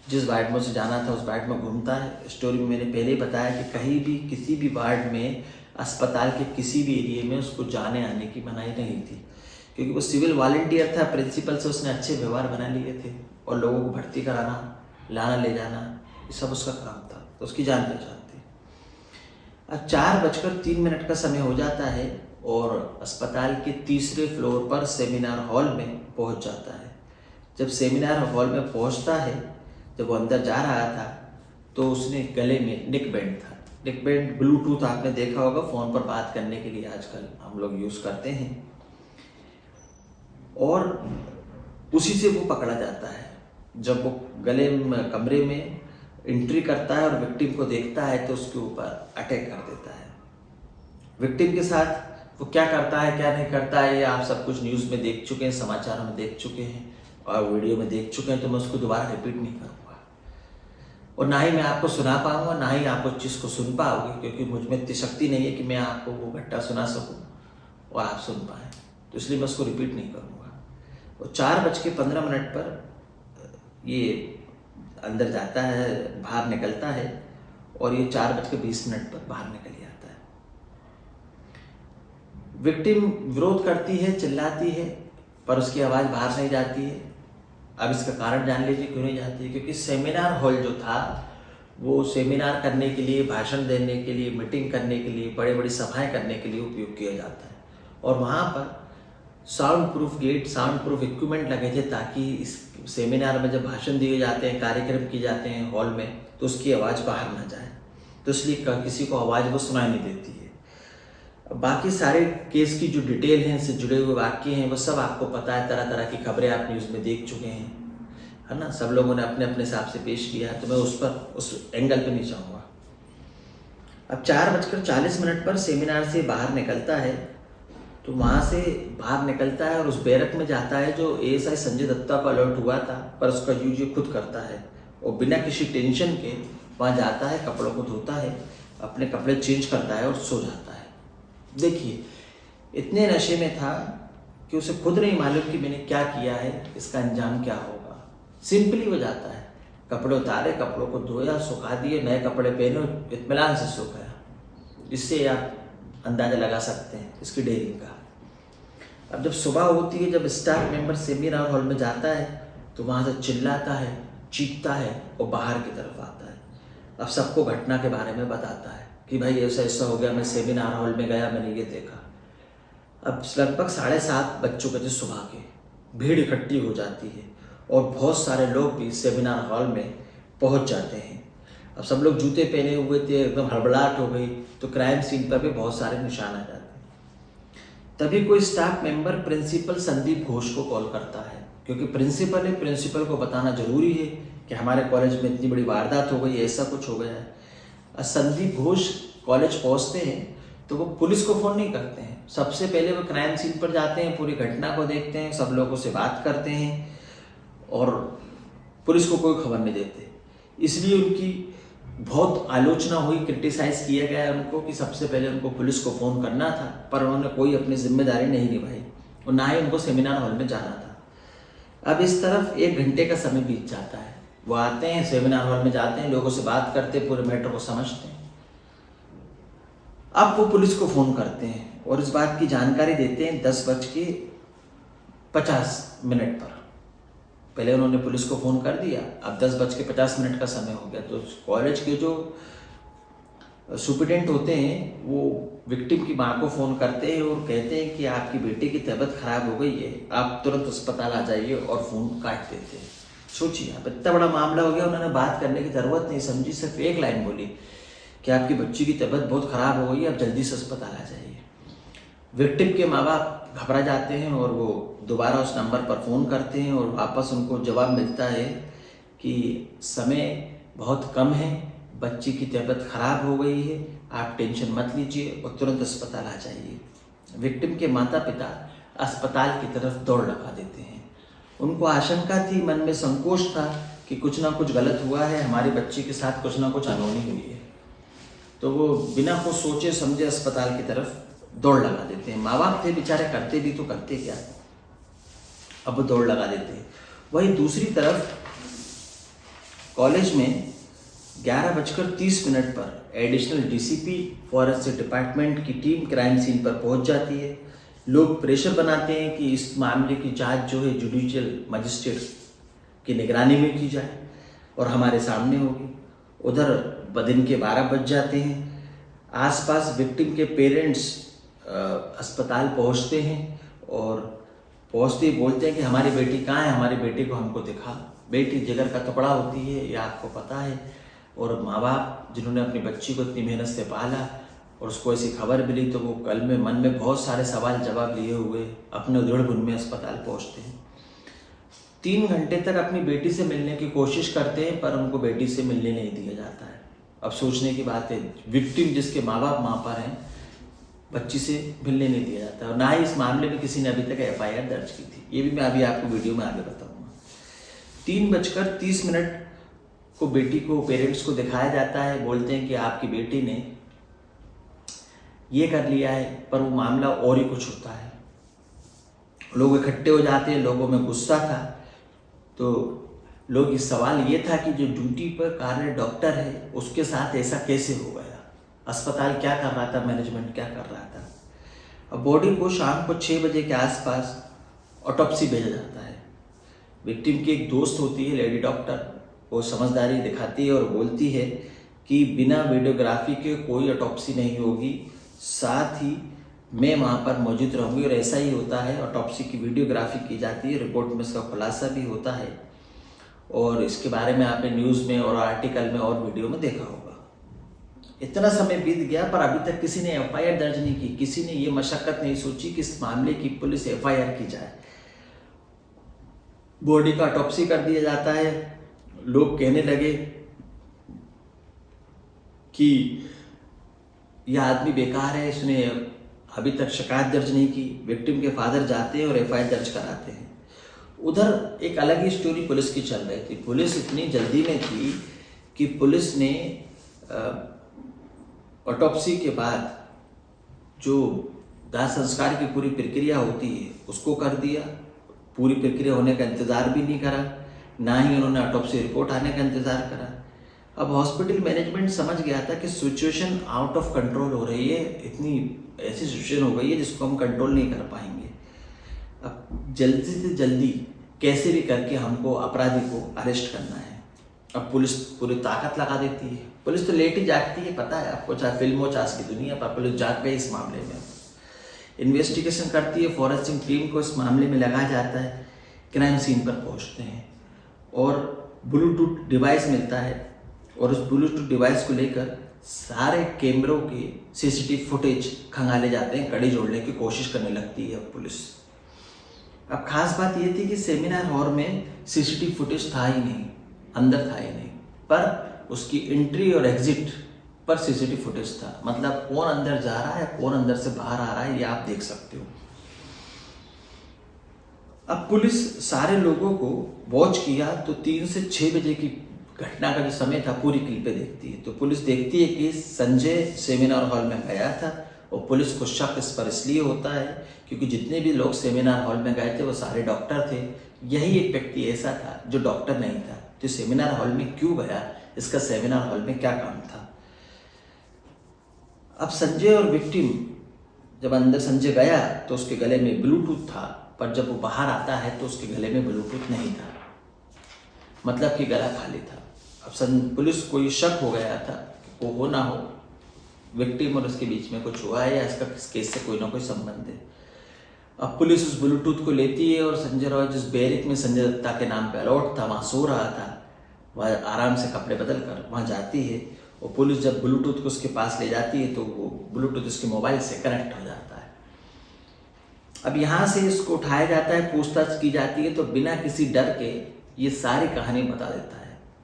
जिस वार्ड में उसे जाना था उस वार्ड में घूमता है। स्टोरी में मैंने पहले ही बताया कि कहीं भी किसी भी वार्ड में, अस्पताल के किसी भी एरिया में उसको जाने आने की मनाही नहीं थी, क्योंकि वो सिविल वॉलंटियर था। प्रिंसिपल से उसने अच्छे व्यवहार बना लिए थे और लोगों को भर्ती कराना, लाना ले जाना, ये सब उसका काम था, तो उसकी जान पहचान थी। अब 4:03 का समय हो जाता है और अस्पताल के तीसरे फ्लोर पर सेमिनार हॉल में पहुंच जाता है। जब सेमिनार हॉल में पहुंचता है, जब वो अंदर जा रहा था तो उसने गले में नेक बैंड था। नेक बैंड ब्लूटूथ आपने देखा होगा, फ़ोन पर बात करने के लिए आजकल हम लोग यूज़ करते हैं, और उसी से वो पकड़ा जाता है। जब वो गले में कमरे में एंट्री करता है और विक्टिम को देखता है तो उसके ऊपर अटैक कर देता है। विक्टिम के साथ वो क्या करता है क्या नहीं करता है, ये आप सब कुछ न्यूज़ में देख चुके हैं, समाचारों में देख चुके हैं और वीडियो में देख चुके हैं, तो मैं उसको दोबारा रिपीट नहीं करूँगा और ना ही मैं आपको सुना पाऊँगा, ना ही आप उस चीज़ को सुन पाओगे, क्योंकि मुझ में इतनी शक्ति नहीं है कि मैं आपको वो घटना सुना सकूँ और आप सुन पाएँ, तो इसलिए मैं उसको रिपीट नहीं करूँगा। और 4:15 पर ये अंदर जाता है, बाहर निकलता है और ये 4:20 पर बाहर निकल जाता है। विक्टिम विरोध करती है, चिल्लाती है, पर उसकी आवाज़ बाहर नहीं जाती है। अब इसका कारण जान लीजिए क्यों नहीं जाती है, क्योंकि सेमिनार हॉल जो था वो सेमिनार करने के लिए, भाषण देने के लिए, मीटिंग करने के लिए, बड़ी बड़ी सभाएं करने के लिए उपयोग किया जाता है, और वहाँ पर sound proof gate, sound proof equipment लगे थे, ताकि इस सेमिनार में जब भाषण दिए जाते हैं, कार्यक्रम किए जाते हैं हॉल में, तो उसकी आवाज़ बाहर ना जाए, तो इसलिए किसी को आवाज़ वो सुनाई नहीं देती है। बाकी सारे केस की जो डिटेल हैं, इससे जुड़े हुए वाक्य हैं, वो सब आपको पता है, तरह तरह की खबरें आप न्यूज़ में देख चुके हैं, है ना, सब लोगों ने अपने अपने हिसाब से पेश किया है, तो मैं उस एंगल पे नहीं जाऊँगा। अब 4:40 पर सेमिनार से बाहर निकलता है, तो वहाँ से बाहर निकलता है और उस बैरक में जाता है जो एएसआई संजय दत्ता को अलर्ट हुआ था, पर उसका यूज ये खुद करता है और बिना किसी टेंशन के वहाँ जाता है, कपड़ों को धोता है, अपने कपड़े चेंज करता है और सो जाता है। देखिए, इतने नशे में था कि उसे खुद नहीं मालूम कि मैंने क्या किया है, इसका अंजाम क्या होगा। सिंपली वो जाता है, कपड़े उतारे, कपड़ों को धोया, सुखा दिए, नए कपड़े पहने, इत्मीनान से सो गया। इससे आप अंदाजा लगा सकते हैं इसकी डेयरिंग का। अब जब सुबह होती है, जब स्टाफ मेंबर सेमिनार हॉल में जाता है, तो वहाँ से चिल्लाता है, चीखता है और बाहर की तरफ आता है। अब सबको घटना के बारे में बताता है कि भाई ऐसा ऐसा हो गया, मैं सेमिनार हॉल में गया, मैंने ये देखा। अब लगभग 7:30 बज चुके थे सुबह के, भीड़ इकट्ठी हो जाती है और बहुत सारे लोग भी सेमिनार हॉल में पहुंच जाते हैं। अब सब लोग जूते पहने हुए थे, एकदम हड़बड़ाहट हो गई, तो क्राइम सीन पर भी बहुत सारे निशान आ जाते हैं। तभी कोई staff member principal Sandeep Ghosh को कॉल करता है, क्योंकि प्रिंसिपल है, प्रिंसिपल को बताना जरूरी है कि हमारे कॉलेज में इतनी बड़ी वारदात हो गई, ऐसा कुछ हो गया है। संदीप घोष कॉलेज पहुंचते हैं तो वो पुलिस को फ़ोन नहीं करते हैं, सबसे पहले वो क्राइम सीन पर जाते हैं, पूरी घटना को देखते हैं, सब लोगों से बात करते हैं और पुलिस को कोई खबर नहीं देते। इसलिए उनकी बहुत आलोचना हुई, क्रिटिसाइज़ किया गया उनको कि सबसे पहले उनको पुलिस को फ़ोन करना था, पर उन्होंने कोई अपनी जिम्मेदारी नहीं निभाई और ना ही उनको सेमिनार हॉल में जाना था। अब इस तरफ 1 घंटे का समय बीत जाता है, वो आते हैं, सेमिनार हॉल में जाते हैं, लोगों से बात करते हैं, पूरे मैटर को समझते हैं। अब वो पुलिस को फ़ोन करते हैं और इस बात की जानकारी देते हैं 10:50 पर। पहले उन्होंने पुलिस को फ़ोन कर दिया, अब 10:50 का समय हो गया, तो कॉलेज के जो सुप्रिटेंडेंट होते हैं वो विक्टिम की माँ को फ़ोन करते हैं और कहते हैं कि आपकी बेटी की तबीयत ख़राब हो गई है, आप तुरंत अस्पताल आ जाइए, और फ़ोन काट देते हैं। सोचिए, आप इतना बड़ा मामला हो गया, उन्होंने बात करने की ज़रूरत नहीं समझी, सिर्फ एक लाइन बोली कि आपकी बच्ची की तबीयत बहुत ख़राब हो गई है, आप जल्दी से अस्पताल आ जाइए। विक्टिम के माँ बाप घबरा जाते हैं और वो दोबारा उस नंबर पर फ़ोन करते हैं और वापस उनको जवाब मिलता है कि समय बहुत कम है, बच्ची की तबीयत ख़राब हो गई है, आप टेंशन मत लीजिए और तुरंत अस्पताल आ जाइए। विक्टिम के माता पिता अस्पताल की तरफ दौड़ लगा देते हैं। उनको आशंका थी, मन में संकोच था कि कुछ ना कुछ गलत हुआ है, हमारी बच्ची के साथ कुछ ना कुछ अनहोनी हुई है। तो वो बिना कुछ सोचे समझे अस्पताल की तरफ दौड़ लगा देते हैं। माँ बाप थे बेचारे, करते भी तो करते क्या, अब वो दौड़ लगा देते हैं। वहीं दूसरी तरफ कॉलेज में 11:30 पर एडिशनल डीसीपी फॉरेंसिक डिपार्टमेंट की टीम क्राइम सीन पर पहुंच जाती है। लोग प्रेशर बनाते हैं कि इस मामले की जांच जो है जुडिशियल मजिस्ट्रेट की निगरानी में की जाए और हमारे सामने होगी। उधर दिन के 12 बज जाते हैं। आसपास विक्टिम के पेरेंट्स अस्पताल पहुंचते हैं और पहुंचते ही बोलते हैं कि हमारी बेटी कहाँ है, हमारी बेटी को हमको दिखा। बेटी जिगर का टुकड़ा होती है, ये आपको पता है। और माँ बाप जिन्होंने अपनी बच्ची को इतनी मेहनत से पाला और उसको ऐसी खबर मिली, तो वो कल में मन में बहुत सारे सवाल जवाब लिए हुए अपने उधेड़ बुन में अस्पताल पहुँचते हैं। 3 घंटे तक अपनी बेटी से मिलने की कोशिश करते हैं, पर उनको बेटी से मिलने नहीं दिया जाता है। अब सोचने की बात है, विक्टिम जिसके माँ बाप वहाँ पर हैं, बच्ची से मिलने नहीं दिया जाता और ना ही इस मामले में किसी ने अभी तक FIR दर्ज की थी। ये भी मैं अभी आपको वीडियो में आगे बताऊंगा। 3:30 को बेटी को पेरेंट्स को दिखाया जाता है। बोलते हैं कि आपकी बेटी ने ये कर लिया है, पर वो मामला और ही कुछ होता है। लोग इकट्ठे हो जाते हैं, लोगों में गुस्सा था। तो लोग इस सवाल ये था कि जो ड्यूटी पर कार्य डॉक्टर है उसके साथ ऐसा कैसे हो गया, अस्पताल क्या कर रहा था, मैनेजमेंट क्या कर रहा था। अब बॉडी को शाम को 6 बजे के आसपास ऑटोप्सी भेजा जाता है। विक्टिम की एक दोस्त होती है लेडी डॉक्टर, वो समझदारी दिखाती है और बोलती है कि बिना वीडियोग्राफी के कोई ऑटोप्सी नहीं होगी, साथ ही मैं वहाँ पर मौजूद रहूँगी। और ऐसा ही होता है, ऑटोप्सी की वीडियोग्राफी की जाती है, रिपोर्ट में इसका खुलासा भी होता है और इसके बारे में आपने न्यूज़ में और आर्टिकल में और वीडियो में देखा होगा। इतना समय बीत गया पर अभी तक किसी ने FIR दर्ज नहीं की, किसी ने ये मशक्कत नहीं सोची कि इस मामले की पुलिस FIR की जाए। बॉडी का ऑटोप्सी कर दिया जाता है। लोग कहने लगे कि यह आदमी बेकार है, इसने अभी तक शिकायत दर्ज नहीं की। विक्टिम के फादर जाते हैं और FIR दर्ज कराते हैं। उधर एक अलग ही स्टोरी पुलिस की चल रही थी। पुलिस इतनी जल्दी में थी कि पुलिस ने ऑटोप्सी के बाद जो दाह संस्कार की पूरी प्रक्रिया होती है उसको कर दिया। पूरी प्रक्रिया होने का इंतज़ार भी नहीं करा, ना ही उन्होंने ऑटोप्सी रिपोर्ट आने का इंतज़ार करा। अब हॉस्पिटल मैनेजमेंट समझ गया था कि सिचुएशन आउट ऑफ कंट्रोल हो रही है, इतनी ऐसी सिचुएशन हो गई है जिसको हम कंट्रोल नहीं कर पाएंगे। अब जल्दी से जल्दी कैसे भी करके हमको अपराधी को अरेस्ट करना है। अब पुलिस पूरी ताकत लगा देती है। पुलिस तो लेट ही जागती है, पता है आपको, चाहे फिल्म हो चाहे की दुनिया, पर पुलिस जाग गई इस मामले में। इन्वेस्टिगेशन करती है, फॉरेंसिक टीम को इस मामले में लगाया जाता है। क्राइम सीन पर पहुंचते हैं और ब्लूटूथ डिवाइस मिलता है और उस ब्लूटूथ डिवाइस को लेकर सारे कैमरों के CCTV फुटेज खंगाले जाते हैं। कड़ी जोड़ने की कोशिश करने लगती है पुलिस। अब खास बात ये थी कि सेमिनार हॉल में CCTV फुटेज था ही नहीं, अंदर था ही नहीं, पर उसकी एंट्री और एग्जिट पर CCTV फुटेज था। मतलब कौन अंदर जा रहा है, कौन अंदर से बाहर आ रहा है, ये आप देख सकते हो। अब पुलिस सारे लोगों को वॉच किया तो 3 से 6 बजे की घटना का जो समय था पूरी क्लिपें देखती है। तो पुलिस देखती है कि संजय सेमिनार हॉल में गया था और पुलिस को शक इस पर इसलिए होता है क्योंकि जितने भी लोग सेमिनार हॉल में गए थे वो सारे डॉक्टर थे। यही एक व्यक्ति ऐसा था जो डॉक्टर नहीं था। तो सेमिनार हॉल में क्यों गया, इसका सेमिनार हॉल में क्या काम था। अब संजय और विक्टिम, जब अंदर संजय गया तो उसके गले में ब्लूटूथ था, पर जब वो बाहर आता है तो उसके गले में ब्लूटूथ नहीं था, मतलब कि गला खाली था। अब पुलिस को ये शक हो गया था कि वो हो ना हो विक्टिम और उसके बीच में कुछ हुआ है या इसका किस केस से कोई ना कोई संबंध है। अब पुलिस उस ब्लूटूथ को लेती है और संजय रॉय जिस बैरिक में संजय दत्ता के नाम पे अलॉट था, वहाँ सो रहा था, वह आराम से कपड़े बदल कर वहाँ जाती है और पुलिस जब ब्लूटूथ को उसके पास ले जाती है तो वो ब्लूटूथ उसके मोबाइल से कनेक्ट हो जाता है। अब यहाँ से इसको उठाया जाता है, पूछताछ की जाती है तो बिना किसी डर के ये सारी कहानी बता देता है।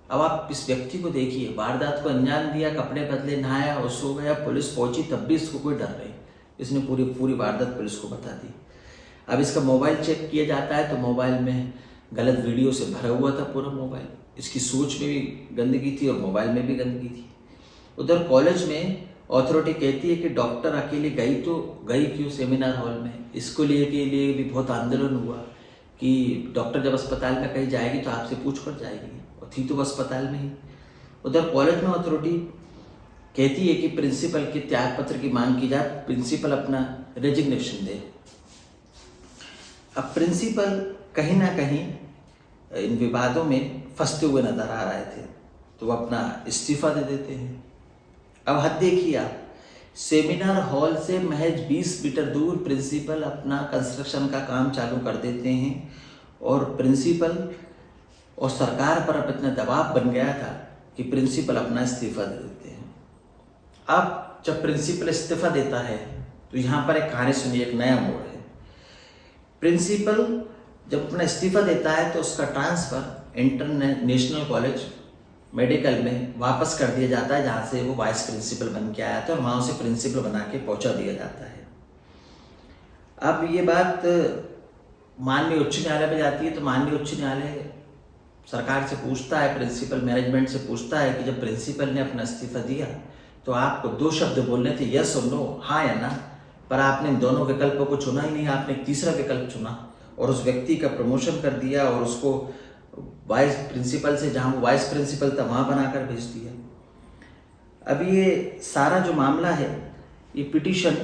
अब आप इस व्यक्ति को देखिए, वारदात को अंजाम दिया, कपड़े बदले, नहाया और सो गया, पुलिस पहुंची तब भी इसको कोई डर नहीं, इसने पूरी वारदात पुलिस को बता दी। अब इसका मोबाइल चेक किया जाता है तो मोबाइल में गलत वीडियो से भरा हुआ था पूरा मोबाइल। इसकी सोच में भी गंदगी थी और मोबाइल में भी गंदगी थी। उधर कॉलेज में अथॉरिटी कहती है कि डॉक्टर अकेले गई तो गई क्यों सेमिनार हॉल में। इसको लिए के लिए भी बहुत आंदोलन हुआ कि डॉक्टर जब अस्पताल में कहीं जाएगी तो आपसे पूछ कर जाएगी, और थी तो अस्पताल में ही। उधर कॉलेज में अथॉरिटी कहती है कि प्रिंसिपल के त्याग पत्र की मांग की जाए, प्रिंसिपल अपना रेजिग्नेशन दे। अब प्रिंसिपल कहीं ना कहीं इन विवादों में फंसते हुए नजर आ रहे थे तो वो अपना इस्तीफा दे देते हैं। अब हद देखिए आप, सेमिनार हॉल से महज 20 मीटर दूर प्रिंसिपल अपना कंस्ट्रक्शन का काम चालू कर देते हैं, और प्रिंसिपल और सरकार पर अब इतना दबाव बन गया था कि प्रिंसिपल अपना इस्तीफा दे देते हैं। अब जब प्रिंसिपल इस्तीफा देता है तो यहाँ पर एक कहानी सुनिए, एक नया मोड़ है। प्रिंसिपल जब अपना इस्तीफा देता है तो उसका ट्रांसफर इंटरनेशनल कॉलेज मेडिकल में वापस कर दिया जाता है, जहाँ से वो वाइस प्रिंसिपल बन के आया था, और वहाँ उसे प्रिंसिपल बना के पहुँचा दिया जाता है। अब ये बात माननीय उच्च न्यायालय में जाती है तो माननीय उच्च न्यायालय सरकार से पूछता है, प्रिंसिपल मैनेजमेंट से पूछता है कि जब प्रिंसिपल ने अपना इस्तीफा दिया तो आपको 2 शब्द बोलने थे, यस और नो, हाँ या ना, पर आपने दोनों विकल्पों को चुना ही नहीं, आपने एक तीसरा विकल्प चुना और उस व्यक्ति का प्रमोशन कर दिया और उसको वाइस प्रिंसिपल से, जहाँ वो वाइस प्रिंसिपल था, वहाँ बनाकर भेज दिया। अब ये सारा जो मामला है, ये पिटीशन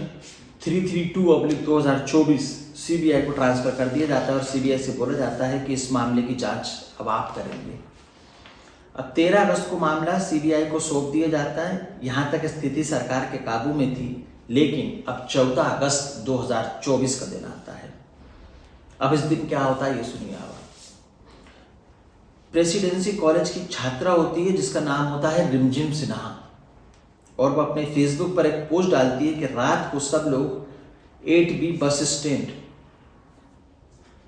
332/2024 सीबीआई को ट्रांसफ़र कर दिया जाता है और सीबीआई से बोला जाता है कि इस मामले की जांच अब आप करेंगे। अब 13 अगस्त को मामला सीबीआई को सौंप दिया जाता है। यहाँ तक स्थिति सरकार के काबू में थी, लेकिन अब 14 अगस्त 2024 का दिन आता है। अब इस दिन क्या होता है ये सुनिए आप। प्रेसिडेंसी कॉलेज की छात्रा होती है जिसका नाम होता है रिमझिम सिन्हा, और वो अपने फेसबुक पर एक पोस्ट डालती है कि रात को सब लोग 8B बस स्टैंड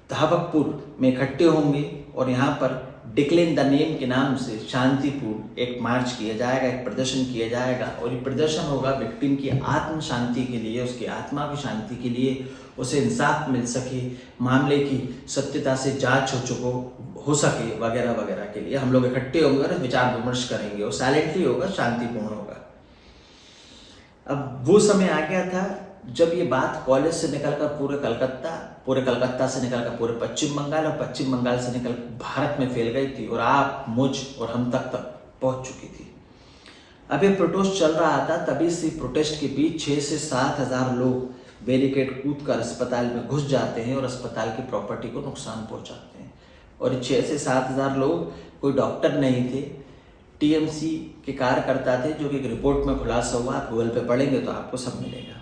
धावकपुर में इकट्ठे होंगे और यहाँ पर डिक्लेन द नेम के नाम से शांतिपूर्ण एक मार्च किया जाएगा, एक प्रदर्शन किया जाएगा, और ये प्रदर्शन होगा विक्टिम की आत्म शांति के लिए, उसकी आत्मा की शांति के लिए, उसे इंसाफ मिल सके, मामले की सत्यता से जांच हो सके वगैरह वगैरह के लिए हम लोग इकट्ठे होंगे और विचार विमर्श करेंगे, और साइलेंटली होगा, शांतिपूर्ण होगा। अब वो समय आ गया था जब ये बात कॉलेज से निकलकर पूरे कलकत्ता से निकलकर पूरे पश्चिम बंगाल, और पश्चिम बंगाल से निकल भारत में फैल गई थी और आप, मुझ और हम तक पहुंच चुकी थी। अब ये प्रोटेस्ट चल रहा था, तभी से प्रोटेस्ट के बीच 6 से 7 हज़ार लोग बैरिकेड कूद कर अस्पताल में घुस जाते हैं और अस्पताल की प्रॉपर्टी को नुकसान पहुंचाते हैं। और 6 से 7 हज़ार लोग कोई डॉक्टर नहीं थे, टीएमसी के कार्यकर्ता थे, जो कि एक रिपोर्ट में खुलासा हुआ, आप गूगल पे पढ़ेंगे तो आपको सब मिलेगा।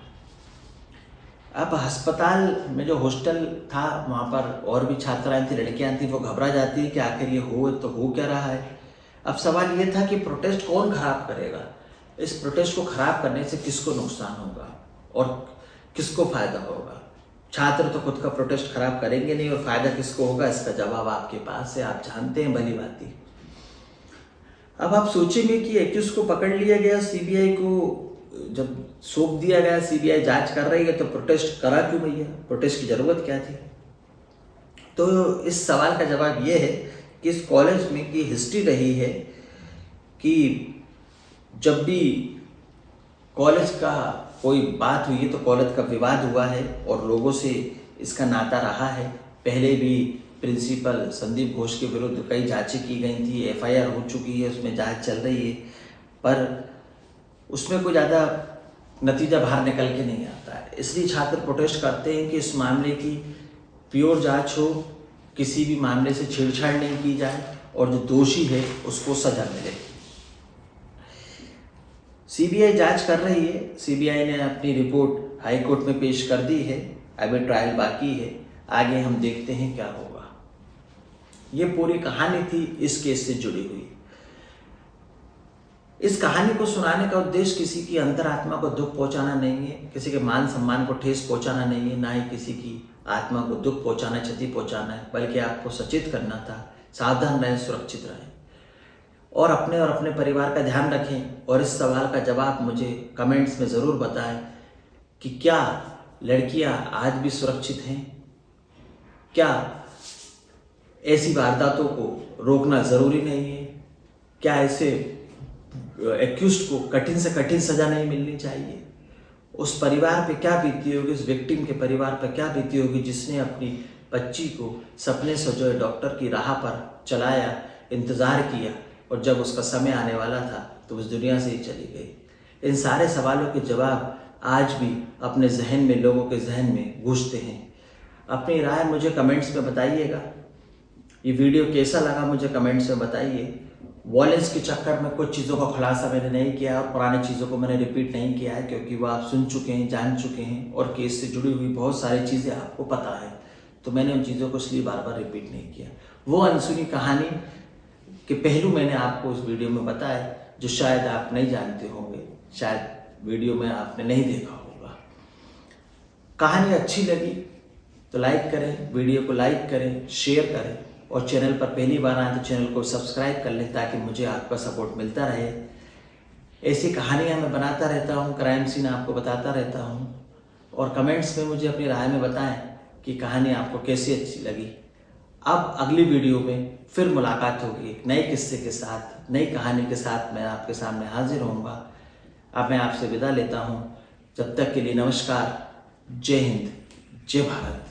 अब अस्पताल में जो हॉस्टल था वहाँ पर और भी छात्राएं थी, लड़कियां थी, वो घबरा जाती है कि आखिर ये हो क्या रहा है। अब सवाल ये था कि प्रोटेस्ट कौन खराब करेगा, इस प्रोटेस्ट को खराब करने से किसको नुकसान होगा और किसको फायदा होगा। छात्र तो खुद का प्रोटेस्ट खराब करेंगे नहीं, और फायदा किसको होगा इसका जवाब आपके पास है, आप जानते हैं भली भांति। अब आप सोचेंगे कि एक्यूज को पकड़ लिया गया, सीबीआई को जब सौंप दिया गया, सीबीआई जांच कर रही है, तो प्रोटेस्ट करा क्यों भैया, प्रोटेस्ट की जरूरत क्या थी। तो इस सवाल का जवाब ये है कि इस कॉलेज में की हिस्ट्री रही है कि जब भी कॉलेज का कोई बात हुई है तो कॉलेज का विवाद हुआ है और लोगों से इसका नाता रहा है। पहले भी प्रिंसिपल संदीप घोष के विरुद्ध कई जांचें की गई थी, एफआईआर हो चुकी है, उसमें जांच चल रही है, पर उसमें कोई ज़्यादा नतीजा बाहर निकल के नहीं आता है। इसलिए छात्र प्रोटेस्ट करते हैं कि इस मामले की प्योर जांच हो, किसी भी मामले से छेड़छाड़ नहीं की जाए और जो दोषी है उसको सजा मिले। सीबीआई जांच कर रही है, सीबीआई ने अपनी रिपोर्ट हाई कोर्ट में पेश कर दी है, अभी ट्रायल बाकी है, आगे हम देखते हैं क्या होगा। ये पूरी कहानी थी इस केस से जुड़ी हुई। इस कहानी को सुनाने का उद्देश्य किसी की अंतरात्मा को दुख पहुंचाना नहीं है, किसी के मान सम्मान को ठेस पहुंचाना नहीं है, ना ही किसी की आत्मा को दुख पहुंचाना, क्षति पहुंचाना है, बल्कि आपको सचेत करना था। सावधान रहें, सुरक्षित रहें और अपने परिवार का ध्यान रखें। और इस सवाल का जवाब मुझे कमेंट्स में ज़रूर बताएं कि क्या लड़कियां आज भी सुरक्षित हैं क्या ऐसी वारदातों को रोकना ज़रूरी नहीं है? क्या ऐसे एक्यूज्ड को कठिन से कठिन सज़ा नहीं मिलनी चाहिए? उस परिवार पे क्या बीती होगी, उस विक्टिम के परिवार पर क्या बीती होगी जिसने अपनी बच्ची को सपने से जो है डॉक्टर की राह पर चलाया, इंतज़ार किया और जब उसका समय आने वाला था तो उस दुनिया से ही चली गई। इन सारे सवालों के जवाब आज भी अपने जहन में, लोगों के जहन में गूंजते हैं। अपनी राय मुझे कमेंट्स में बताइएगा। ये वीडियो कैसा लगा मुझे कमेंट्स में बताइए। वॉयलेंस के चक्कर में कुछ चीज़ों का खुलासा मैंने नहीं किया और पुरानी चीज़ों को मैंने रिपीट नहीं किया है, क्योंकि वो आप सुन चुके हैं, जान चुके हैं और केस से जुड़ी हुई बहुत सारी चीज़ें आपको पता है, तो मैंने उन चीज़ों को इसलिए बार बार रिपीट नहीं किया। वो अनसुनी कहानी के पहलू मैंने आपको उस वीडियो में बताया जो शायद आप नहीं जानते होंगे, शायद वीडियो में आपने नहीं देखा होगा। कहानी अच्छी लगी तो लाइक करें, वीडियो को लाइक करें, शेयर करें और चैनल पर पहली बार आए तो चैनल को सब्सक्राइब कर लें ताकि मुझे आपका सपोर्ट मिलता रहे। ऐसी कहानियाँ मैं बनाता रहता हूँ, क्राइम सीन आपको बताता रहता हूँ और कमेंट्स में मुझे अपनी राय में बताएं कि कहानी आपको कैसी अच्छी लगी। अब अगली वीडियो में फिर मुलाकात होगी एक नए किस्से के साथ, नई कहानी के साथ मैं आपके सामने हाजिर होऊंगा। अब मैं आपसे विदा लेता हूँ। जब तक के लिए नमस्कार, जय हिंद, जय भारत।